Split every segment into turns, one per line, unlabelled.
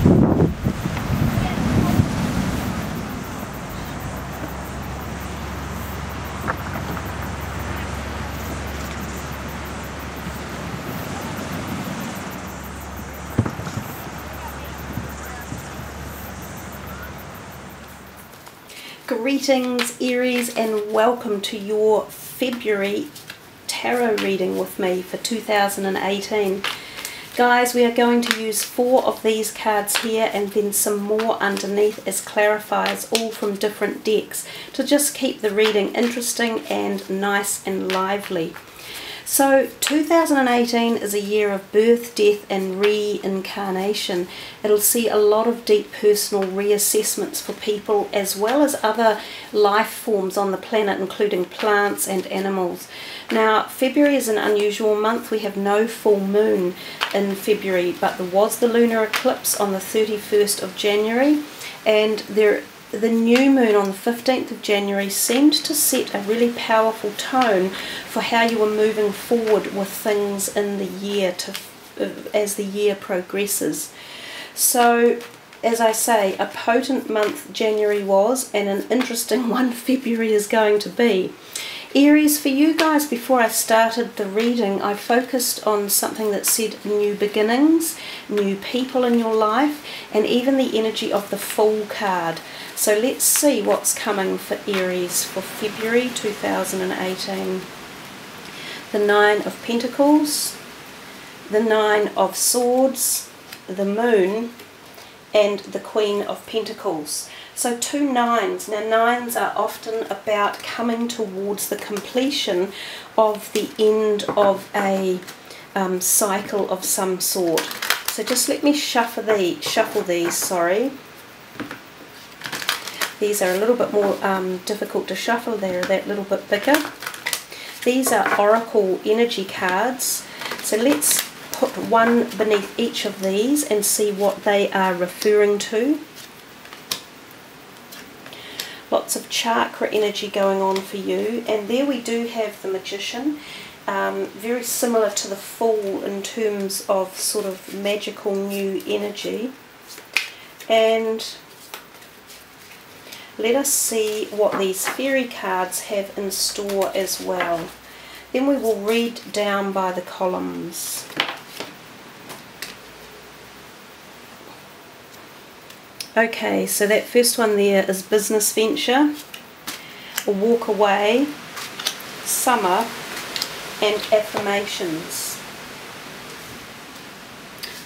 Greetings Aries, and welcome to your February tarot reading with me for 2018. Guys, we are going to use 4 of these cards here and then some more underneath as clarifiers, all from different decks, to just keep the reading interesting and nice and lively. So 2018 is a year of birth, death and reincarnation. It'll see a lot of deep personal reassessments for people as well as other life forms on the planet, including plants and animals. Now, February is an unusual month. We have no full moon in February, but there was the lunar eclipse on the 31st of January, and the new moon on the 15th of January seemed to set a really powerful tone for how you were moving forward with things in the year as the year progresses. So, as I say, a potent month January was, and an interesting one February is going to be. Aries, for you guys, before I started the reading, I focused on something that said new beginnings, new people in your life, and even the energy of the Fool card. So let's see what's coming for Aries for February 2018. The 9 of Pentacles, the 9 of Swords, the Moon, and the Queen of Pentacles. So 2 9s. Now 9s are often about coming towards the completion of the end of a cycle of some sort. So just let me shuffle these, sorry. These are a little bit more difficult to shuffle. They're that little bit bigger. These are Oracle energy cards. So let's put one beneath each of these and see what they are referring to. Lots of chakra energy going on for you. And there we do have the Magician. Very similar to the Fool in terms of sort of magical new energy. And let us see what these fairy cards have in store as well. Then we will read down by the columns. Okay, so that first one there is business venture, a walk away, summer, and affirmations.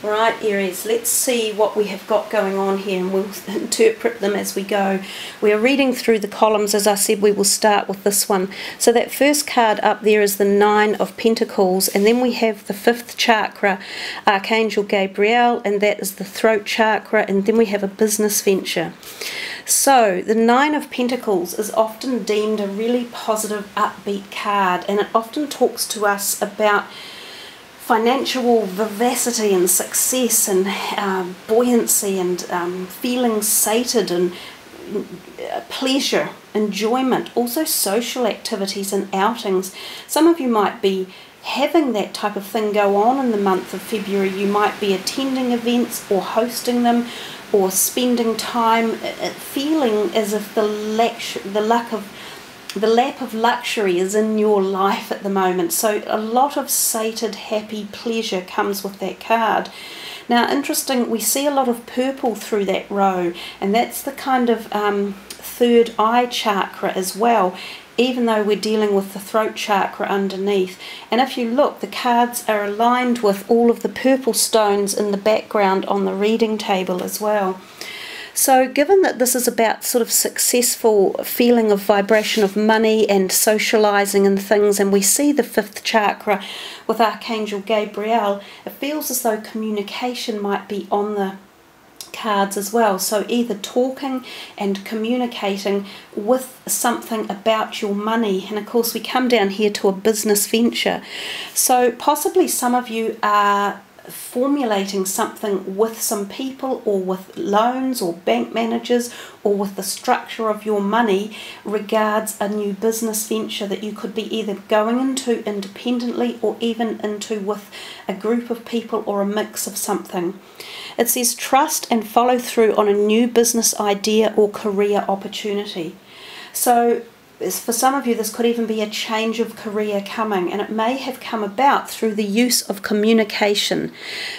Right, Aries, let's see what we have got going on here, and we'll interpret them as we go. We are reading through the columns. As I said, we will start with this one. So that first card up there is the 9 of Pentacles, and then we have the 5th chakra, Archangel Gabriel, and that is the throat chakra, and then we have a business venture. So the 9 of Pentacles is often deemed a really positive, upbeat card, and it often talks to us about financial vivacity and success and buoyancy and feeling sated and pleasure, enjoyment, also social activities and outings. Some of you might be having that type of thing go on in the month of February. You might be attending events or hosting them or spending time feeling as if the lap of luxury is in your life at the moment. So a lot of sated, happy pleasure comes with that card. Now, interesting, we see a lot of purple through that row, and that's the kind of third eye chakra as well, even though we're dealing with the throat chakra underneath. And if you look, the cards are aligned with all of the purple stones in the background on the reading table as well. So given that this is about sort of successful feeling of vibration of money and socializing and things, and we see the 5th chakra with Archangel Gabriel, it feels as though communication might be on the cards as well. So either talking and communicating with something about your money. And of course we come down here to a business venture. So possibly some of you are formulating something with some people, or with loans or bank managers, or with the structure of your money regards a new business venture that you could be either going into independently or even into with a group of people or a mix of something. It says trust and follow through on a new business idea or career opportunity. So for some of you, this could even be a change of career coming, and it may have come about through the use of communication.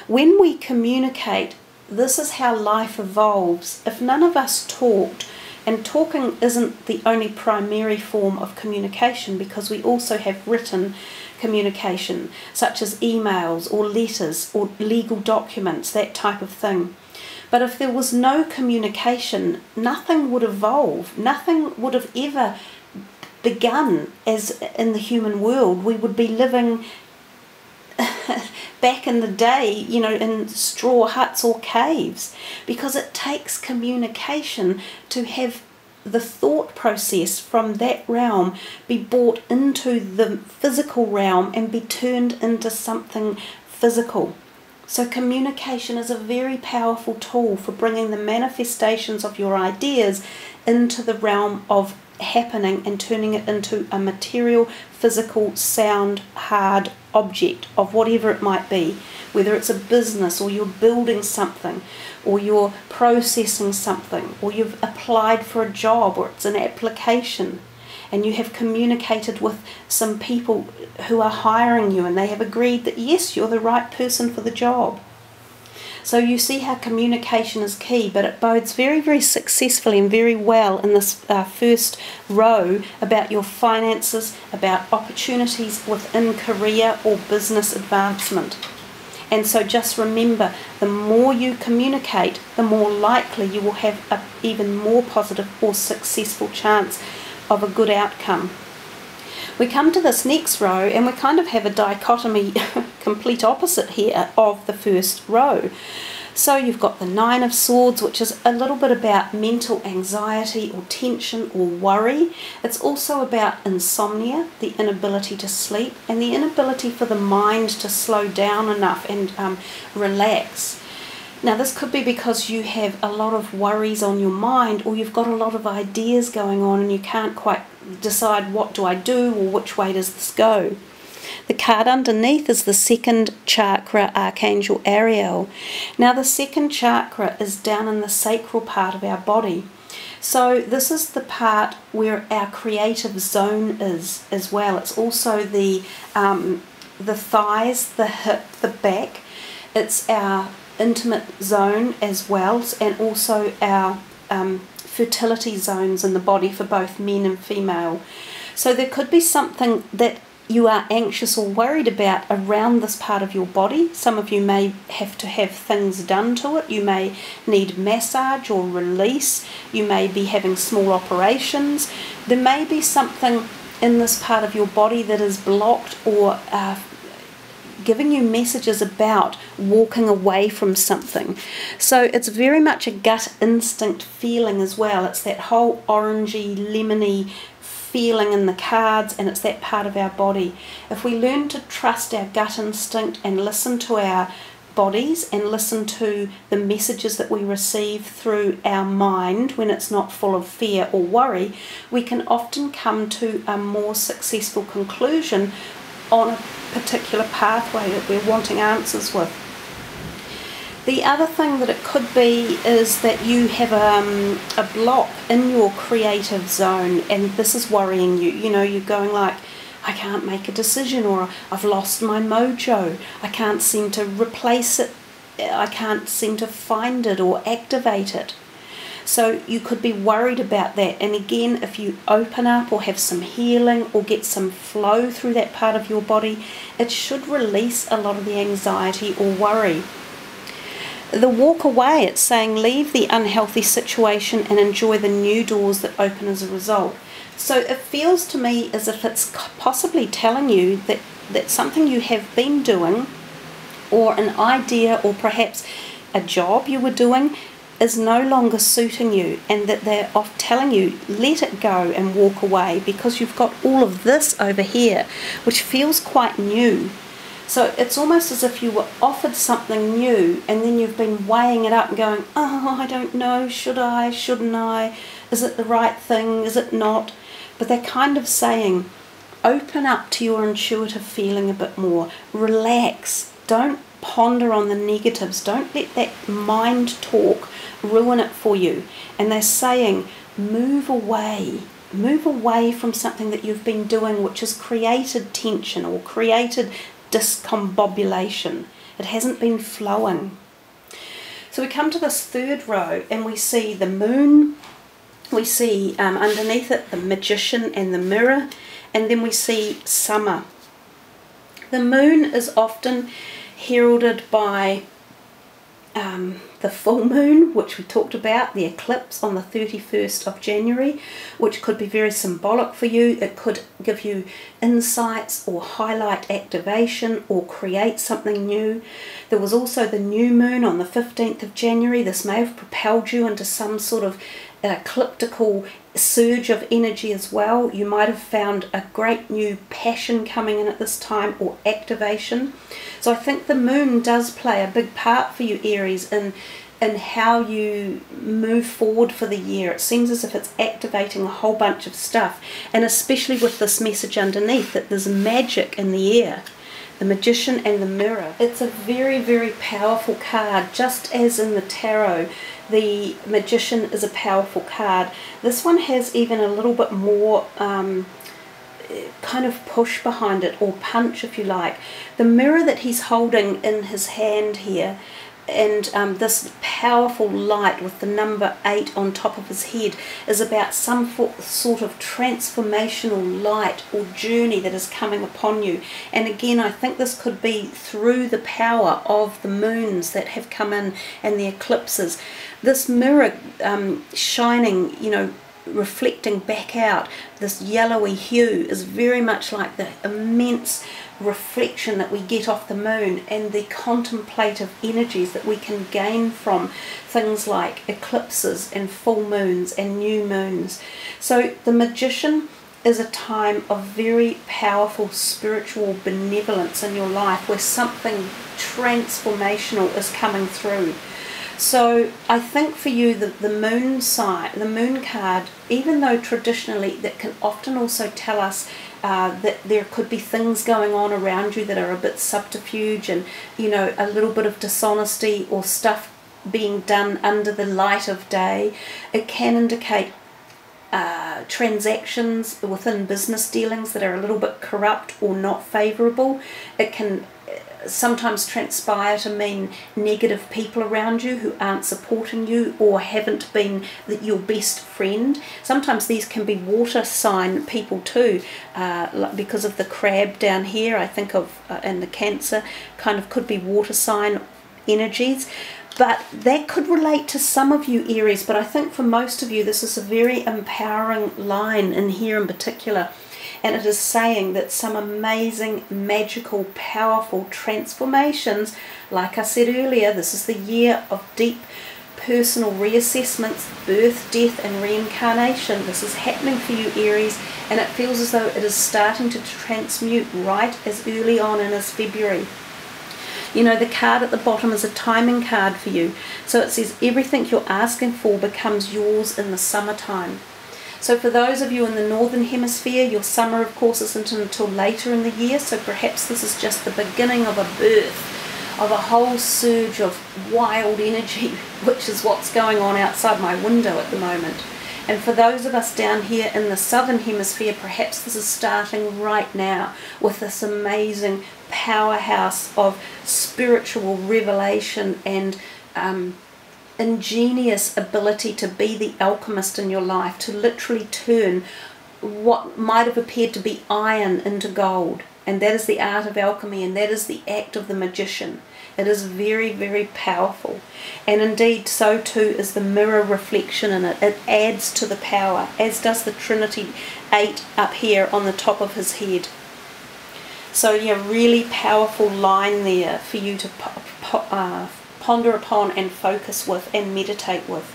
When we communicate, this is how life evolves. If none of us talked, and talking isn't the only primary form of communication, because we also have written communication, such as emails or letters or legal documents, that type of thing. But if there was no communication, nothing would evolve. Nothing would have ever begun as in the human world. We would be living back in the day, you know, in straw huts or caves, because it takes communication to have the thought process from that realm be brought into the physical realm and be turned into something physical. So communication is a very powerful tool for bringing the manifestations of your ideas into the realm of happening and turning it into a material, physical, sound, hard object of whatever it might be, whether it's a business, or you're building something, or you're processing something, or you've applied for a job, or it's an application, and you have communicated with some people who are hiring you, and they have agreed that yes, you're the right person for the job. So you see how communication is key, but it bodes very, very successfully and very well in this first row about your finances, about opportunities within career or business advancement. And so just remember, the more you communicate, the more likely you will have an even more positive or successful chance of a good outcome. We come to this next row and we kind of have a dichotomy, complete opposite here of the first row. So you've got the Nine of Swords, which is a little bit about mental anxiety or tension or worry. It's also about insomnia, the inability to sleep, and the inability for the mind to slow down enough and relax. Now this could be because you have a lot of worries on your mind, or you've got a lot of ideas going on and you can't quite decide what do I do or which way does this go. The card underneath is the second chakra, Archangel Ariel. Now the second chakra is down in the sacral part of our body. So this is the part where our creative zone is as well. It's also the thighs, the hip, the back. It's our intimate zone as well, and also our fertility zones in the body for both men and female. So there could be something that you are anxious or worried about around this part of your body. Some of you may have to have things done to it. You may need massage or release. You may be having small operations. There may be something in this part of your body that is blocked or giving you messages about walking away from something. So it's very much a gut instinct feeling as well. It's that whole orangey, lemony feeling in the cards, and it's that part of our body. If we learn to trust our gut instinct and listen to our bodies and listen to the messages that we receive through our mind when it's not full of fear or worry, we can often come to a more successful conclusion on a particular pathway that we're wanting answers with. The other thing that it could be is that you have a block in your creative zone, and this is worrying you. You know, you're going like, I can't make a decision, or I've lost my mojo. I can't seem to replace it. I can't seem to find it or activate it. So you could be worried about that. And again, if you open up or have some healing or get some flow through that part of your body, it should release a lot of the anxiety or worry. The walk away, it's saying leave the unhealthy situation and enjoy the new doors that open as a result. So it feels to me as if it's possibly telling you that something you have been doing, or an idea, or perhaps a job you were doing, is no longer suiting you, and that they're off telling you let it go and walk away, because you've got all of this over here which feels quite new. So it's almost as if you were offered something new and then you've been weighing it up and going, oh, I don't know, should I, shouldn't I, is it the right thing, is it not? But they're kind of saying, open up to your intuitive feeling a bit more, relax, don't ponder on the negatives, don't let that mind talk ruin it for you. And they're saying, move away from something that you've been doing which has created tension or created discombobulation. It hasn't been flowing. So we come to this third row and we see the moon, we see underneath it the magician and the mirror, and then we see summer. The moon is often heralded by the full moon, which we talked about, the eclipse on the 31st of January, which could be very symbolic for you. It could give you insights or highlight activation or create something new. There was also the new moon on the 15th of January. This may have propelled you into some sort of ecliptical surge of energy as well. You might have found a great new passion coming in at this time, or activation. So I think the moon does play a big part for you, Aries, in how you move forward for the year. It seems as if it's activating a whole bunch of stuff, and especially with this message underneath that there's magic in the air. The magician and the mirror. It's a very, very powerful card, just as in the tarot. The magician is a powerful card. This one has even a little bit more kind of push behind it, or punch if you like. The mirror that he's holding in his hand here, and this powerful light with the number 8 on top of his head, is about some sort of transformational light or journey that is coming upon you. And again, I think this could be through the power of the moons that have come in and the eclipses. This mirror shining, you know, reflecting back out, this yellowy hue is very much like the immense reflection that we get off the moon, and the contemplative energies that we can gain from things like eclipses and full moons and new moons. So the magician is a time of very powerful spiritual benevolence in your life, where something transformational is coming through. So I think for you, the moon side, the moon card, even though traditionally that can often also tell us that there could be things going on around you that are a bit subterfuge, and, you know, a little bit of dishonesty or stuff being done under the light of day. It can indicate transactions within business dealings that are a little bit corrupt or not favourable. It can sometimes transpire to mean negative people around you who aren't supporting you or haven't been your best friend. Sometimes these can be water sign people too, because of the crab down here, I think of, and the Cancer kind of could be water sign energies. But that could relate to some of you, Aries, but I think for most of you this is a very empowering line in here in particular. And it is saying that some amazing, magical, powerful transformations, like I said earlier, this is the year of deep personal reassessments, birth, death and reincarnation. This is happening for you, Aries, and it feels as though it is starting to transmute right as early on in as February. You know, the card at the bottom is a timing card for you. So it says everything you're asking for becomes yours in the summertime. So for those of you in the Northern Hemisphere, your summer, of course, isn't until later in the year, so perhaps this is just the beginning of a birth, of a whole surge of wild energy, which is what's going on outside my window at the moment. And for those of us down here in the Southern Hemisphere, perhaps this is starting right now with this amazing powerhouse of spiritual revelation and ingenious ability to be the alchemist in your life, to literally turn what might have appeared to be iron into gold. And that is the art of alchemy, and that is the act of the magician. It is very, very powerful. And indeed, so too is the mirror reflection in it. It adds to the power, as does the Trinity 8 up here on the top of his head. So yeah, really powerful line there for you to ponder upon and focus with and meditate with.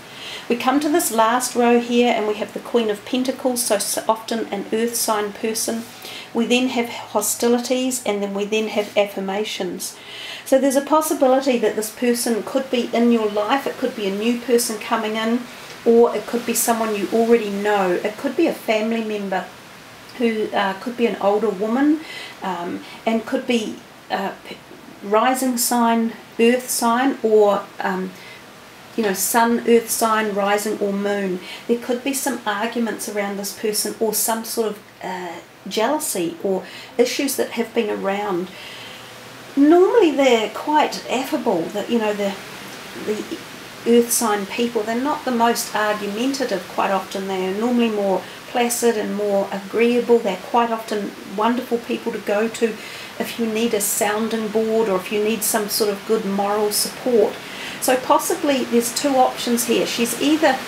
We come to this last row here and we have the Queen of Pentacles, so often an earth sign person. We then have hostilities, and then we then have affirmations. So there's a possibility that this person could be in your life. It could be a new person coming in, or it could be someone you already know. It could be a family member who could be an older woman, and could be rising sign, earth sign, or sun, earth sign, rising or moon. There could be some arguments around this person, or some sort of jealousy or issues that have been around. Normally they're quite affable, that the earth sign people, they're not the most argumentative. Quite often they are normally more placid and more agreeable. They're quite often wonderful people to go to if you need a sounding board, or if you need some sort of good moral support. So possibly there's two options here. She's either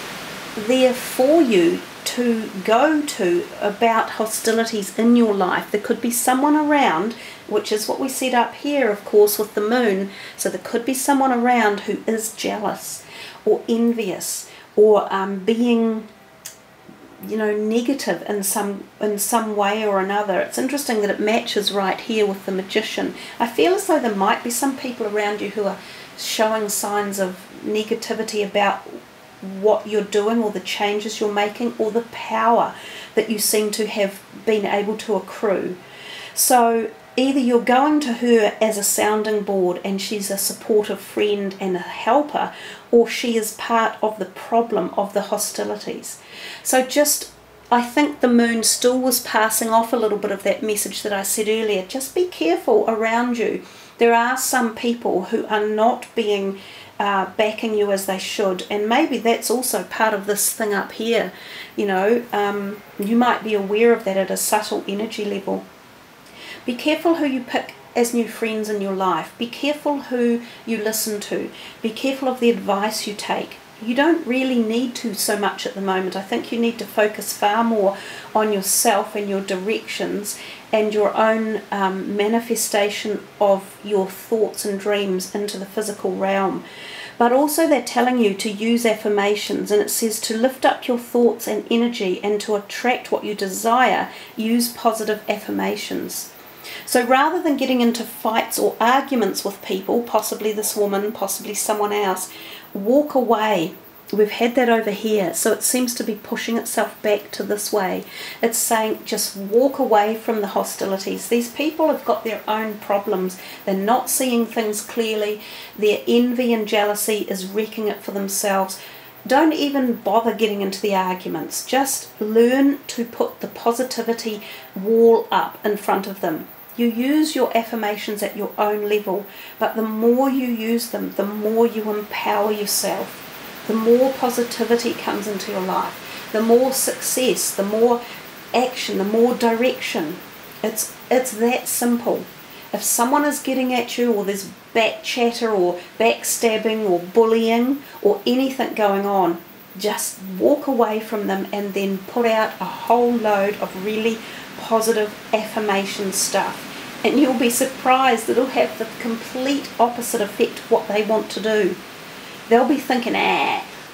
there for you to go to about hostilities in your life. There could be someone around, which is what we set up here, of course, with the moon. So there could be someone around who is jealous or envious, or being negative in some way or another. It's interesting that it matches right here with the Magician. I feel as though there might be some people around you who are showing signs of negativity about what you're doing, or the changes you're making, or the power that you seem to have been able to accrue. So either you're going to her as a sounding board and she's a supportive friend and a helper, or she is part of the problem of the hostilities. So I think the moon still was passing off a little bit of that message that I said earlier. Just be careful around you. There are some people who are not being backing you as they should, and maybe that's also part of this thing up here. You might be aware of that at a subtle energy level. Be careful who you pick as new friends in your life. Be careful who you listen to. Be careful of the advice you take. You don't really need to so much at the moment. I think you need to focus far more on yourself and your directions and your own manifestation of your thoughts and dreams into the physical realm. But also they're telling you to use affirmations, and it says to lift up your thoughts and energy, and to attract what you desire, use positive affirmations. So rather than getting into fights or arguments with people, possibly this woman, possibly someone else, walk away. We've had that over here, so it seems to be pushing itself back to this way. It's saying just walk away from the hostilities. These people have got their own problems. They're not seeing things clearly. Their envy and jealousy is wrecking it for themselves. Don't even bother getting into the arguments. Just learn to put the positivity wall up in front of them. You use your affirmations at your own level, but the more you use them, the more you empower yourself. The more positivity comes into your life, the more success, the more action, the more direction. It's that simple. If someone is getting at you, or there's back chatter or backstabbing or bullying or anything going on, just walk away from them and then put out a whole load of really positive affirmation stuff. And you'll be surprised that it'll have the complete opposite effect of what they want to do. They'll be thinking,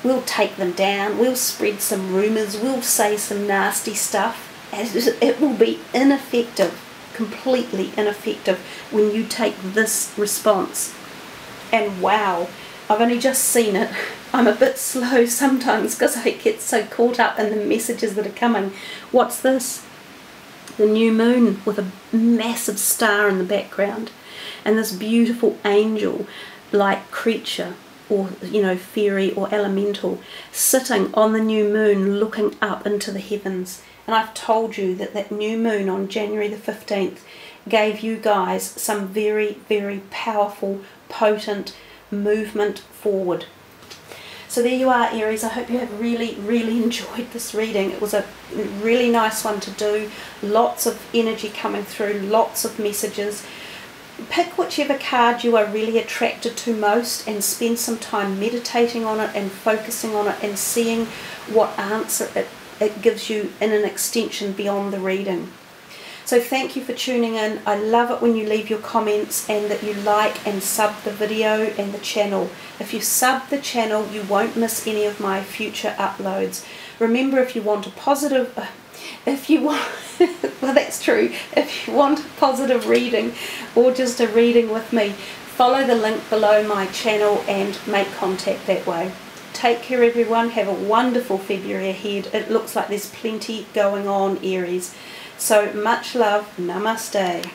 we'll take them down, we'll spread some rumours, we'll say some nasty stuff. And it will be ineffective, completely ineffective when you take this response. And wow, I've only just seen it. I'm a bit slow sometimes because I get so caught up in the messages that are coming. What's this? The new moon with a massive star in the background, and this beautiful angel-like creature, or fairy or elemental, sitting on the new moon looking up into the heavens. And I've told you that that new moon on January the 15th gave you guys some very, very powerful, potent movement forward. So there you are, Aries. I hope you have really, really enjoyed this reading. It was a really nice one to do. Lots of energy coming through, lots of messages. Pick whichever card you are really attracted to most and spend some time meditating on it and focusing on it and seeing what answer it gives you in an extension beyond the reading. So thank you for tuning in. I love it when you leave your comments and that you like and sub the video and the channel. If you sub the channel, you won't miss any of my future uploads. Remember, if you want a positive, well, that's true, if you want a positive reading or just a reading with me, follow the link below my channel and make contact that way. Take care, everyone. Have a wonderful February ahead. It looks like there's plenty going on, Aries. So much love. Namaste.